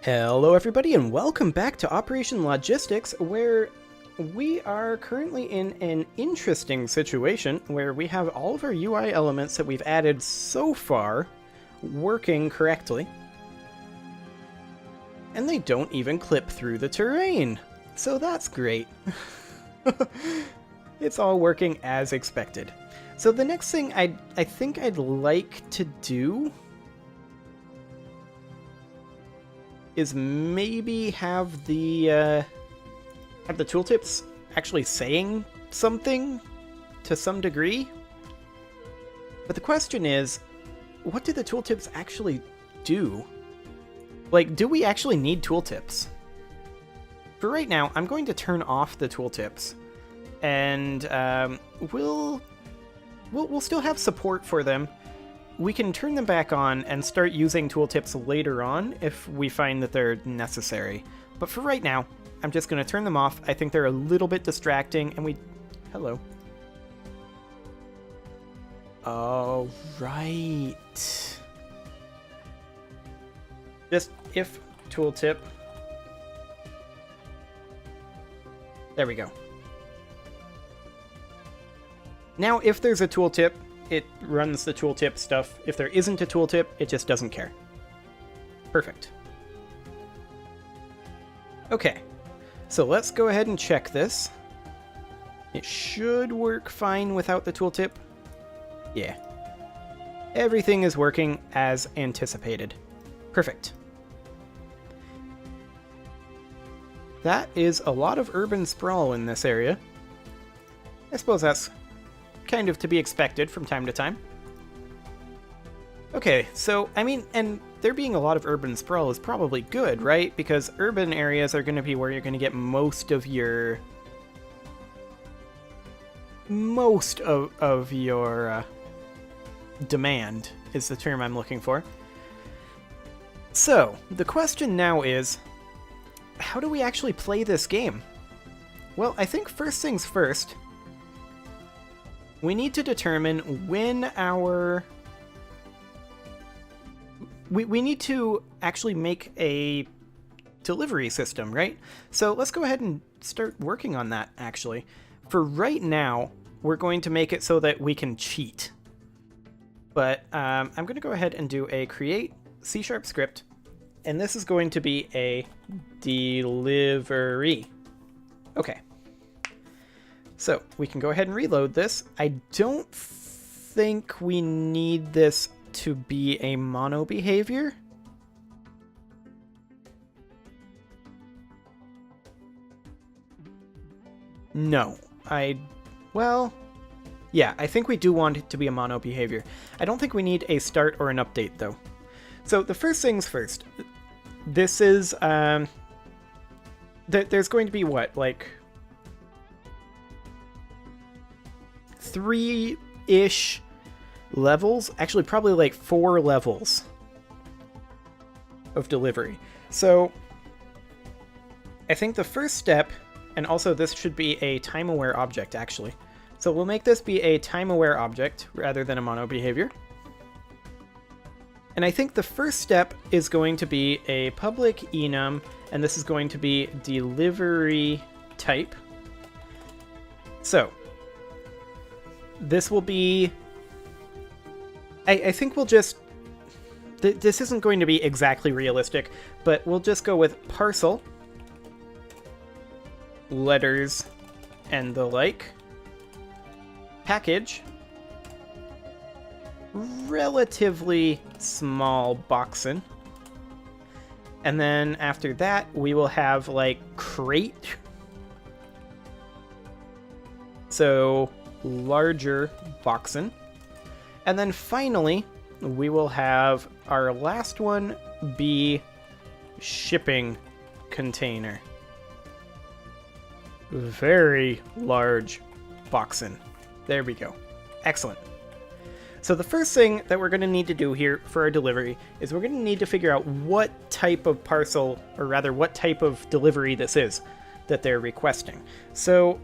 Hello everybody and welcome back to Operation Logistics, where we are currently in an interesting situation where we have all of our UI elements that we've added so far working correctly. And they don't even clip through the terrain. So that's great. It's all working as expected. So the next thing I think I'd like to do is maybe have the tooltips actually saying something to some degree. But the question is, what do the tooltips actually do? Like, do we actually need tooltips? For right now, I'm going to turn off the tooltips, and we'll still have support for them. We can turn them back on and start using tooltips later on if we find that they're necessary. But for right now, I'm just going to turn them off. I think they're a little bit distracting, and Hello. All right. Just if tooltip. There we go. Now, if there's a tooltip, it runs the tooltip stuff. If there isn't a tooltip, it just doesn't care. Perfect. Okay, so let's go ahead and check this. It should work fine without the tooltip. Yeah. Everything is working as anticipated. Perfect. That is a lot of urban sprawl in this area. I suppose that's kind of to be expected from time to time. Okay, so, I mean, and there being a lot of urban sprawl is probably good, right? Because urban areas are going to be where you're going to get most of your demand, is the term I'm looking for. So, the question now is, how do we actually play this game? Well, I think first things first, we need to determine when we need to actually make a delivery system, right? So let's go ahead and start working on that, actually. For right now, we're going to make it so that we can cheat. But I'm going to go ahead and do a create C# script, and this is going to be a delivery. Okay. So, we can go ahead and reload this. I don't think we need this to be a mono behavior. No. Well, yeah, I think we do want it to be a mono behavior. I don't think we need a start or an update, though. So, the first things first. This is, there's going to be what, like 3-ish levels, actually probably like 4 levels of delivery. So I think the first step, and also this should be a time-aware object actually. So we'll make this be a time-aware object rather than a mono behavior. And I think the first step is going to be a public enum, and this is going to be delivery type. So this will be, I think we'll just, this isn't going to be exactly realistic, but we'll just go with parcel, letters, and the like, package, relatively small boxin, and then after that we will have like crate, so larger boxin, and then finally we will have our last one be shipping container, very large boxin. There we go. Excellent. So the first thing that we're going to need to do here for our delivery is we're going to need to figure out what type of parcel, or rather what type of delivery this is that they're requesting. So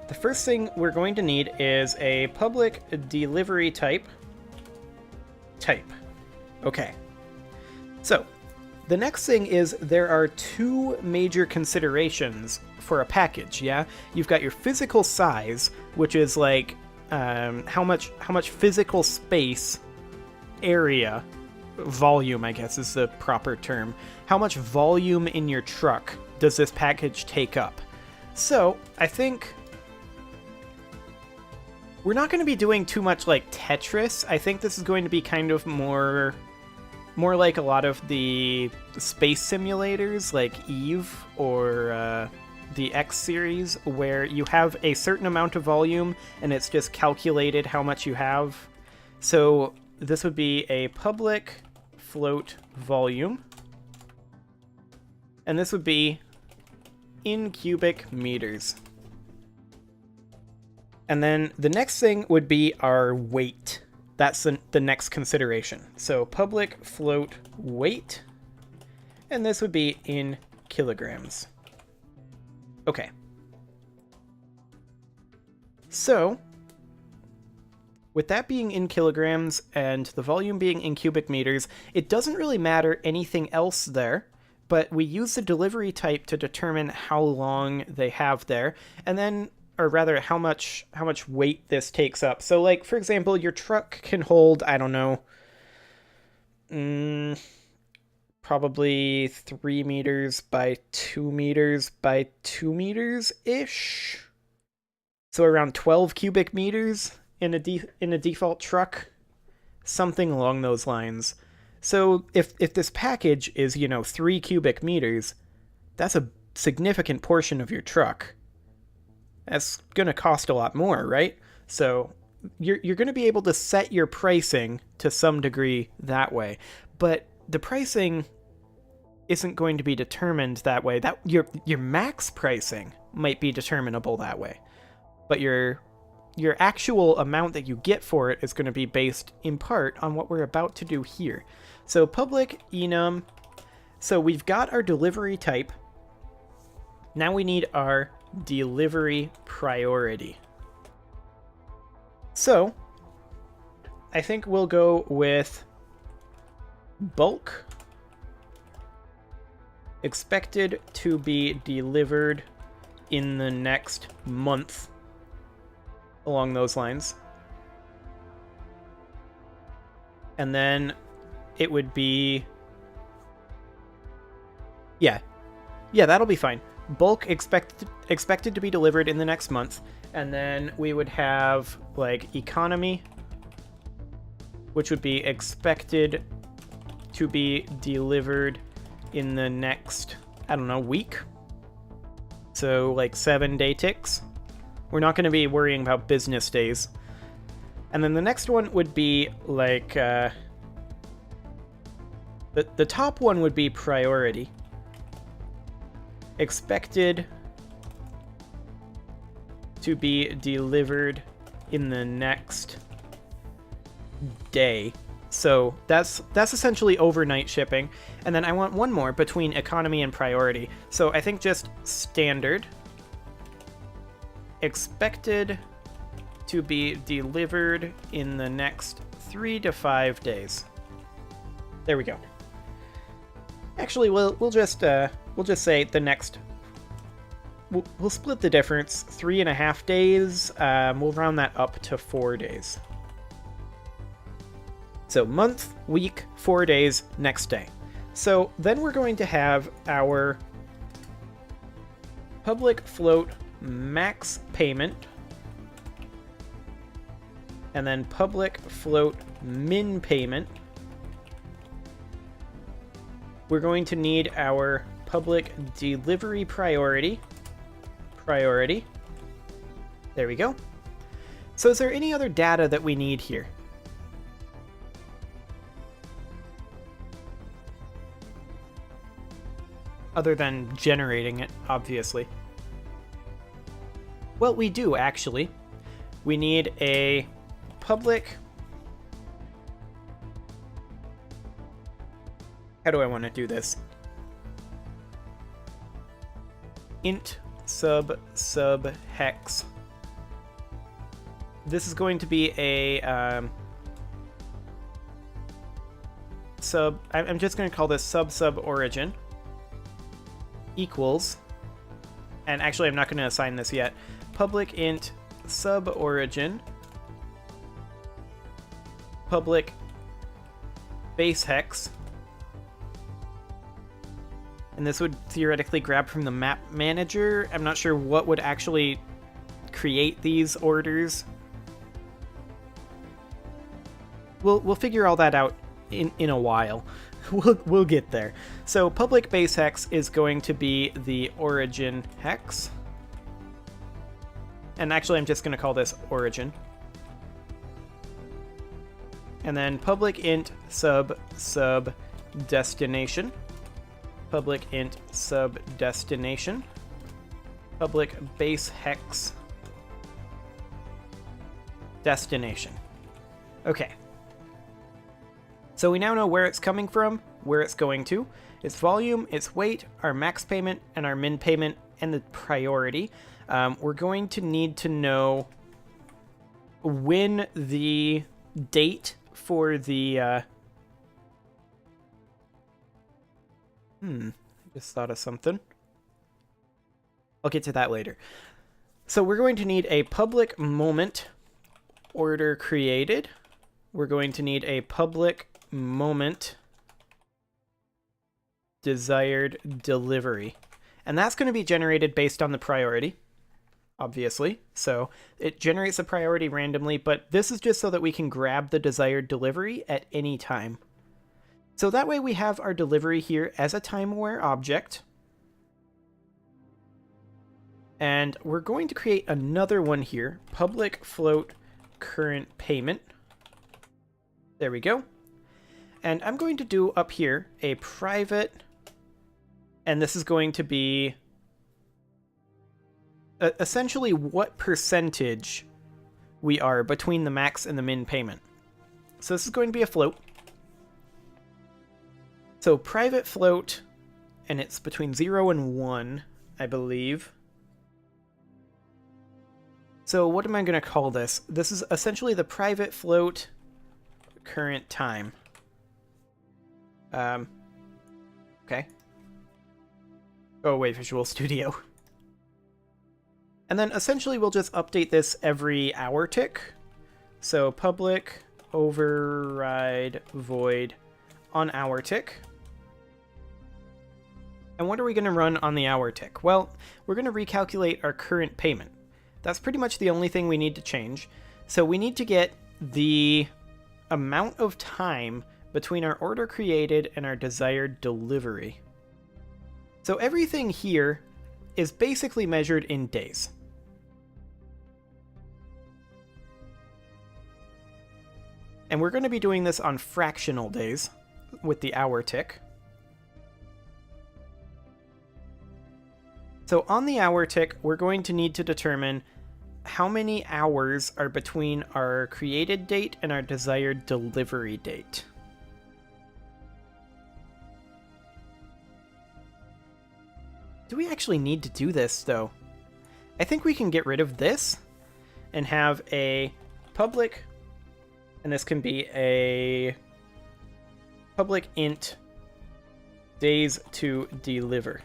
the first thing we're going to need is a public delivery type. Okay. So the next thing is there are two major considerations for a package, yeah? You've got your physical size, which is like how much physical space, area, volume, I guess is the proper term. How much volume in your truck does this package take up? So, I think we're not going to be doing too much like Tetris. I think this is going to be kind of more like a lot of the space simulators like Eve or the X series, where you have a certain amount of volume and it's just calculated how much you have. So this would be a public float volume, and this would be in cubic meters. And then the next thing would be our weight. That's the next consideration. So public float weight, and this would be in kilograms. Okay. So, with that being in kilograms and the volume being in cubic meters, it doesn't really matter anything else there, but we use the delivery type to determine how long they have there, and then, or rather, how much weight this takes up. So, like, for example, your truck can hold, I don't know, probably 3 meters by 2 meters by 2 meters-ish. So around 12 cubic meters in a default truck. Something along those lines. So if this package is, 3 cubic meters, that's a significant portion of your truck. That's going to cost a lot more, right? So you're going to be able to set your pricing to some degree that way. But the pricing isn't going to be determined that way. That your max pricing might be determinable that way. But your actual amount that you get for it is going to be based in part on what we're about to do here. So public enum. So we've got our delivery type. Now we need our delivery priority. So I think we'll go with bulk, expected to be delivered in the next month, along those lines. And then it would be, yeah, that'll be fine. Bulk expected to be delivered in the next month. And then we would have like economy, which would be expected to be delivered in the next, I don't know, week. So like 7-day ticks. We're not going to be worrying about business days. And then the next one would be like, the top one would be priority. Expected to be delivered in the next day. So that's essentially overnight shipping. And then I want one more between economy and priority. So I think just standard. Expected to be delivered in the next 3 to 5 days. There we go. Actually, we'll just say the next. We'll split the difference. 3.5 days. We'll round that up to 4 days. So month, week, 4 days, next day. So then we're going to have our public float max payment, and then public float min payment. We're going to need our public delivery priority. There we go. So is there any other data that we need here? Other than generating it, obviously. Well, we do, actually. We need a public... How do I want to do this? Int sub hex. This is going to be a sub, I'm just going to call this sub origin equals, and actually I'm not going to assign this yet, public int sub origin public base hex, and this would theoretically grab from the map manager. I'm not sure what would actually create these orders. We'll figure all that out in a while. We'll get there. So public base hex is going to be the origin hex. And actually I'm just going to call this origin. And then public int sub destination. Public int sub destination. Public base hex destination. Okay. So we now know where it's coming from, where it's going to, its volume, its weight, our max payment, and our min payment, and the priority. We're going to need to know when the date for the... I just thought of something. I'll get to that later. So we're going to need a public moment order created. We're going to need a public moment desired delivery. And that's going to be generated based on the priority, obviously. So it generates a priority randomly, but this is just so that we can grab the desired delivery at any time. So that way we have our delivery here as a time-aware object. And we're going to create another one here, public float current payment. There we go. And I'm going to do up here a private, and this is going to be essentially what percentage we are between the max and the min payment. So this is going to be a float. So private float, and it's between 0 and 1, I believe. So what am I going to call this? This is essentially the private float current time. Okay. Go away, Visual Studio. And then essentially we'll just update this every hour tick. So public override void on hour tick. And what are we going to run on the hour tick? Well, we're going to recalculate our current payment. That's pretty much the only thing we need to change. So we need to get the amount of time between our order created and our desired delivery. So everything here is basically measured in days. And we're going to be doing this on fractional days with the hour tick. So on the hour tick, we're going to need to determine how many hours are between our created date and our desired delivery date. Do we actually need to do this, though? I think we can get rid of this and have a public, and this can be a public int days to deliver.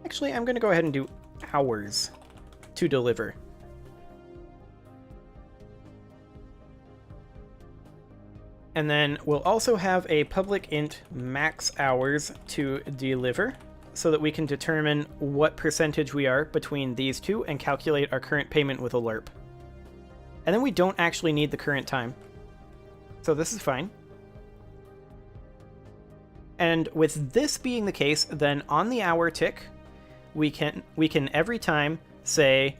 Actually, I'm going to go ahead and do hours to deliver. And then we'll also have a public int max hours to deliver so that we can determine what percentage we are between these two and calculate our current payment with a lerp. And then we don't actually need the current time. So this is fine. And with this being the case, then on the hour tick, we can every time say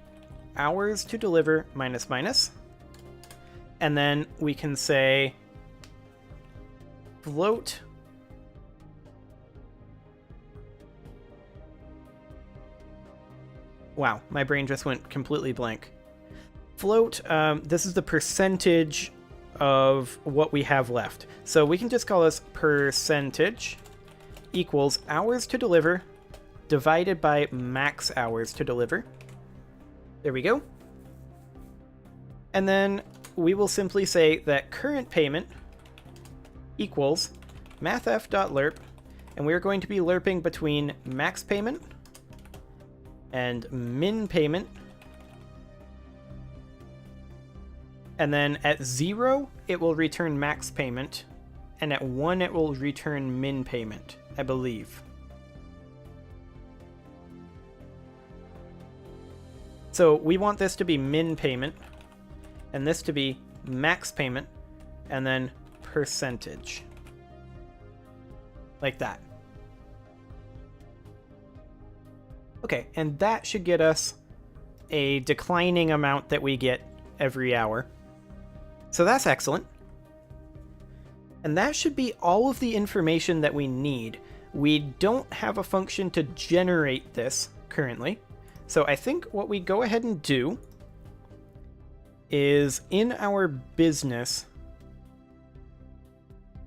hours to deliver minus minus. And then we can say float wow, my brain just went completely blank. Float, this is the percentage of what we have left. So we can just call this percentage equals hours to deliver divided by max hours to deliver. There we go. And then we will simply say that current payment equals mathf.lerp, and we're going to be lerping between max payment and min payment. And then at 0, it will return max payment, and at 1, it will return min payment, I believe. So we want this to be min payment, and this to be max payment, and then percentage. Like that. Okay, and that should get us a declining amount that we get every hour. So that's excellent. And that should be all of the information that we need. We don't have a function to generate this currently. So I think what we go ahead and do is in our business,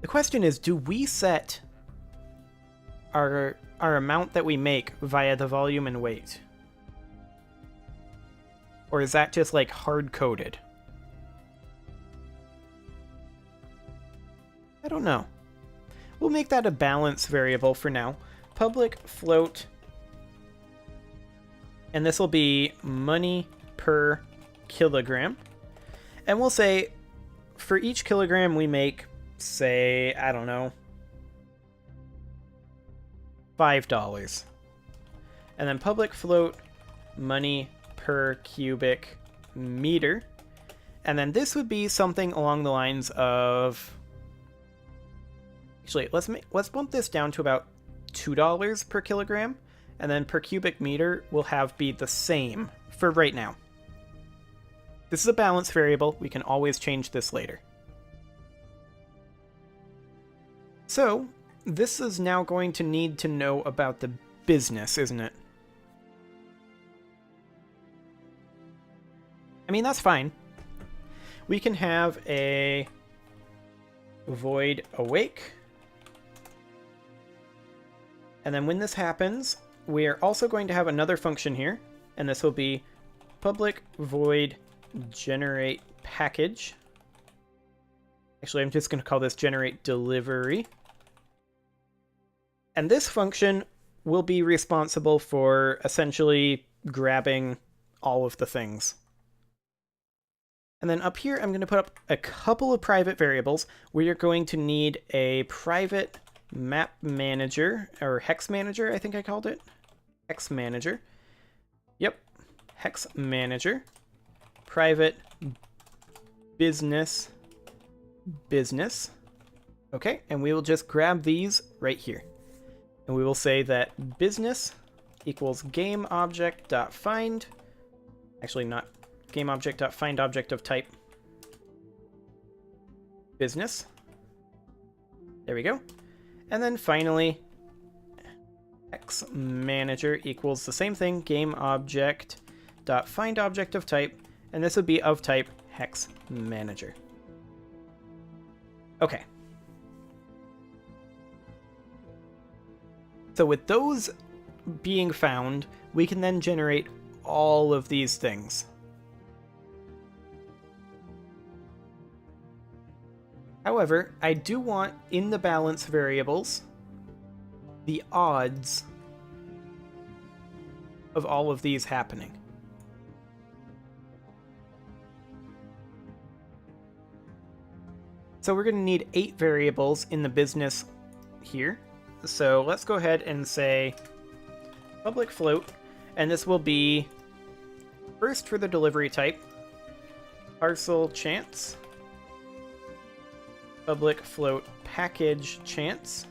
the question is, do we set our amount that we make via the volume and weight? Or is that just like hard-coded? I don't know. We'll make that a balance variable for now. Public float, and this will be money per kilogram. And we'll say for each kilogram we make, say, I don't know, $5. And then public float money per cubic meter. And then this would be something along the lines of, actually, let's bump this down to about $2 per kilogram, and then per cubic meter will be the same for right now. This is a balance variable. We can always change this later. So this is now going to need to know about the business, isn't it? I mean, that's fine. We can have a void awake. And then when this happens, we are also going to have another function here, and this will be public void generate package. Actually, I'm just going to call this generate delivery. And this function will be responsible for essentially grabbing all of the things. And then up here, I'm going to put up a couple of private variables. We are going to need a private map manager, or hex manager, I think I called it. Hex manager. Yep, hex manager. Private business. Okay, and we will just grab these right here. And we will say that business equals GameObject.find. Actually, not GameObject.find object of type business. There we go. And then finally, hex manager equals the same thing, GameObject.find object of type, and this would be of type hex manager. Okay. So with those being found, we can then generate all of these things. However, I do want in the balance variables the odds of all of these happening. So we're going to need 8 variables in the business here. So let's go ahead and say public float, and this will be first for the delivery type, parcel chance, public float package chance,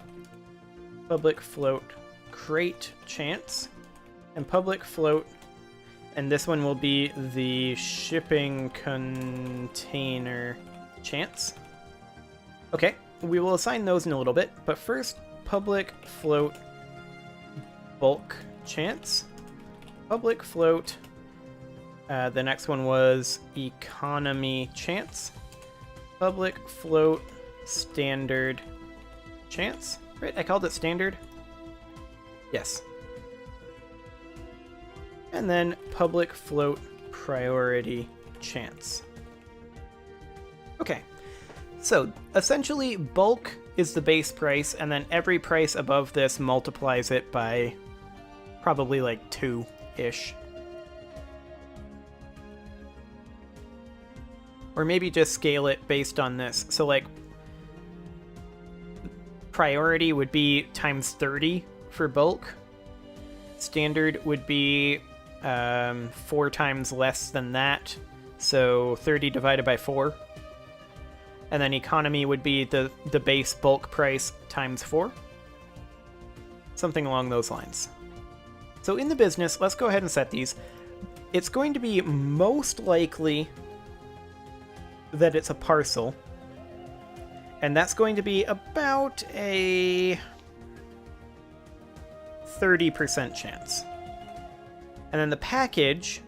public float crate chance, and public float, and this one will be the shipping container chance. Okay, we will assign those in a little bit, but first, public float bulk chance, public float, the next one was economy chance, public float standard chance, right? I called it standard? Yes. And then public float priority chance. Okay, so essentially bulk is the base price, and then every price above this multiplies it by probably like 2-ish. Or maybe just scale it based on this. So like priority would be times 30 for bulk. Standard would be 4 times less than that. So 30 divided by 4. And then economy would be the base bulk price times 4. Something along those lines. So in the business, let's go ahead and set these. It's going to be most likely that it's a parcel. And that's going to be about a 30% chance. And then the package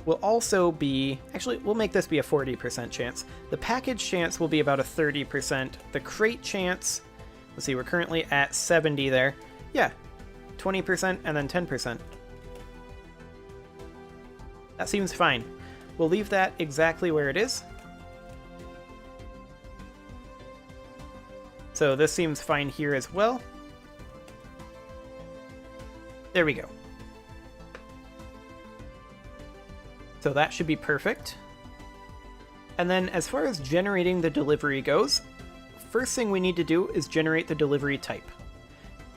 will also be... Actually, we'll make this be a 40% chance. The package chance will be about a 30%. The crate chance... Let's see, we're currently at 70 there. Yeah, 20% and then 10%. That seems fine. We'll leave that exactly where it is. So this seems fine here as well. There we go. So that should be perfect. And then as far as generating the delivery goes, first thing we need to do is generate the delivery type.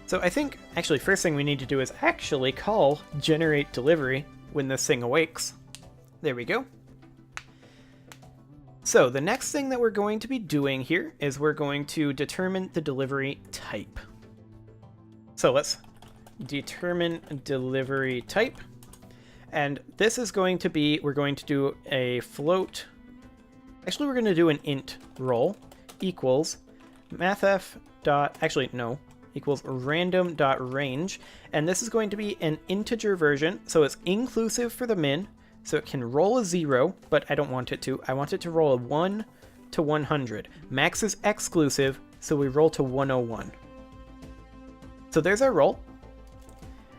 So I think, actually, first thing we need to do is actually call generate delivery when this thing awakes. There we go. So the next thing that we're going to be doing here is we're going to determine the delivery type. So let's determine delivery type. And this is going to be, we're going to do a float. Actually, we're going to do an int roll equals mathf dot, actually, no, equals random dot range. And this is going to be an integer version. So it's inclusive for the min. So it can roll a 0, but I don't want it to. I want it to roll a 1 to 100. Max is exclusive, so we roll to 101. So there's our roll.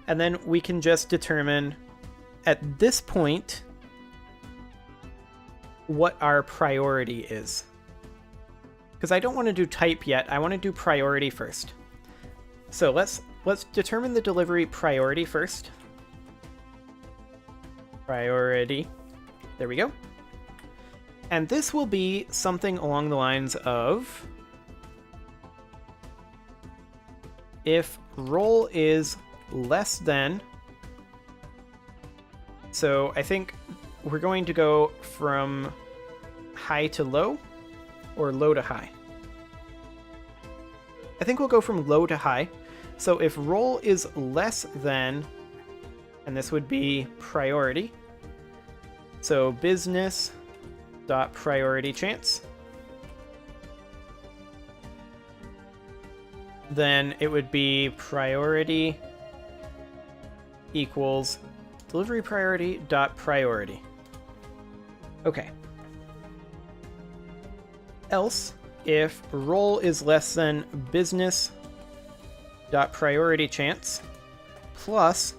And then we can just determine, at this point, what our priority is. Because I don't want to do type yet. I want to do priority first. So let's determine the delivery priority first. Priority. There we go. And this will be something along the lines of if roll is less than. So I think we're going to go from high to low or low to high. I think we'll go from low to high. So if roll is less than, and this would be priority. So business dot priority chance. Then it would be priority equals delivery priority dot priority. Okay. Else, if roll is less than business dot priority chance plus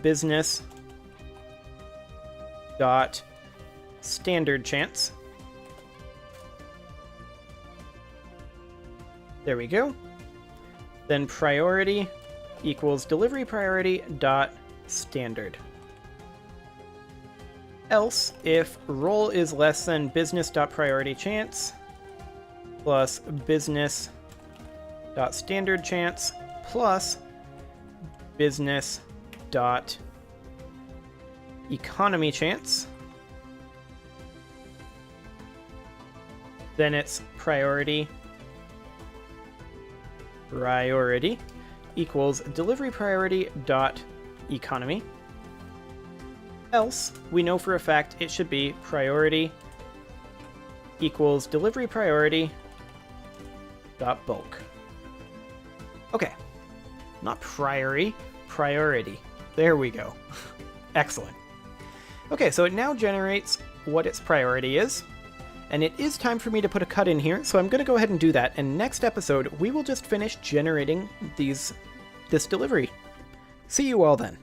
business dot standard chance. There we go. Then priority equals delivery priority dot standard. Else, if roll is less than business dot priority chance plus business dot standard chance plus business dot economy chance, then it's priority equals delivery priority dot economy. Else, we know for a fact it should be priority equals delivery priority dot bulk. Okay, not priority. There we go. Excellent. Okay, so it now generates what its priority is, and it is time for me to put a cut in here, so I'm going to go ahead and do that, and next episode we will just finish generating this delivery. See you all then.